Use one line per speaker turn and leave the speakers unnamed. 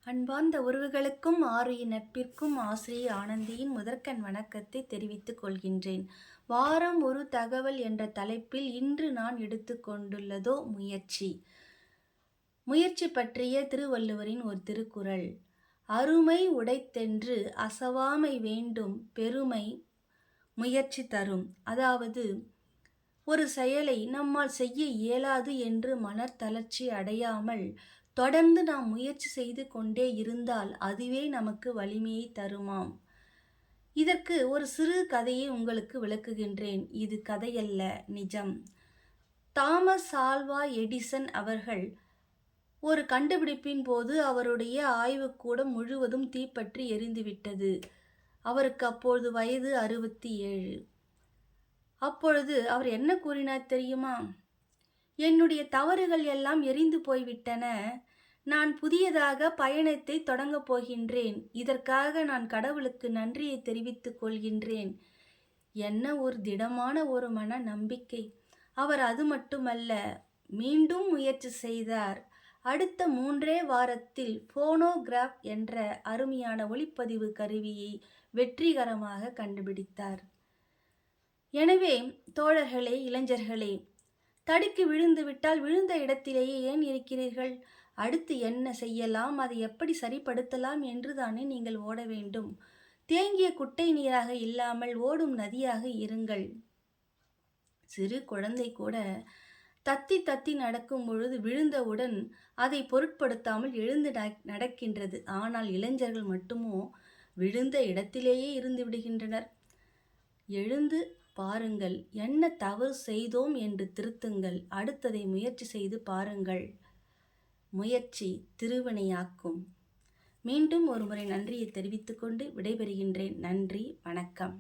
அன்பார்ந்த உறவுகளுக்கும் ஆருயிர் நட்பிற்கும் ஆசிரியை ஆனந்தியின் முதற்கண் வணக்கத்தை தெரிவித்துக் கொள்கின்றேன். வாரம் ஒரு தகவல் என்ற தலைப்பில் இன்று நான் எடுத்துக்கொண்டுள்ளதோ முயற்சி. முயற்சி பற்றிய திருவள்ளுவரின் ஒரு திருக்குறள். அருமை உடைத்தென்று அசவாமை வேண்டும் பெருமை முயற்சி தரும். அதாவது, ஒரு செயலை நம்மால் செய்ய இயலாது என்று மனத்தளர்ச்சி அடையாமல் தொடர்ந்து நாம் முயற்சி செய்து கொண்டே இருந்தால் அதுவே நமக்கு வலிமையை தருமாம். இதற்கு ஒரு சிறு கதையை உங்களுக்கு விளக்குகின்றேன். இது கதையல்ல, நிஜம். தாமஸ் ஆல்வா எடிசன் அவர்கள் ஒரு கண்டுபிடிப்பின் போது அவருடைய ஆய்வுக்கூடம் முழுவதும் தீப்பற்றி எரிந்துவிட்டது. அவருக்கு அப்பொழுது வயது 67. அப்பொழுது அவர் என்ன கூறினார் தெரியுமா? என்னுடைய தவறுகள் எல்லாம் எரிந்து போய்விட்டன. நான் புதியதாக பயணத்தை தொடங்கப் போகின்றேன். இதற்காக நான் கடவுளுக்கு நன்றியை தெரிவித்துக் கொள்கின்றேன். என்ன ஒரு திடமான ஒரு மன நம்பிக்கை! அவர் அது மட்டுமல்ல, மீண்டும் முயற்சி செய்தார். அடுத்த 3 வாரத்தில் போனோகிராஃப் என்ற அருமையான ஒளிப்பதிவு கருவியை வெற்றிகரமாக கண்டுபிடித்தார். எனவே தோழர்களே, இளைஞர்களே, தடுக்கி விழுந்து விட்டால் விழுந்த இடத்திலேயே ஏன் இருக்கிறீர்கள்? அடுத்து என்ன செய்யலாம், அதை எப்படி சரிப்படுத்தலாம் என்று தானே நீங்கள் ஓட வேண்டும். தேங்கிய குட்டை நீராக இல்லாமல் ஓடும் நதியாக இருங்கள். சிறு குழந்தை கூட தத்தி தத்தி நடக்கும் பொழுது விழுந்தவுடன் அதை பொருட்படுத்தாமல் எழுந்து நடக்கின்றது. ஆனால் இளைஞர்கள் மட்டுமோ விழுந்த இடத்திலேயே இருந்து விடுகின்றனர். எழுந்து பாருங்கள், என்ன தவறு செய்தோம் என்று திருத்துங்கள். அடுத்ததை முயற்சி செய்து பாருங்கள். முயற்சி திருவினையாக்கும். மீண்டும் ஒருமுறை நன்றியை தெரிவித்துக்கொண்டு விடைபெறுகின்றேன். நன்றி, வணக்கம்.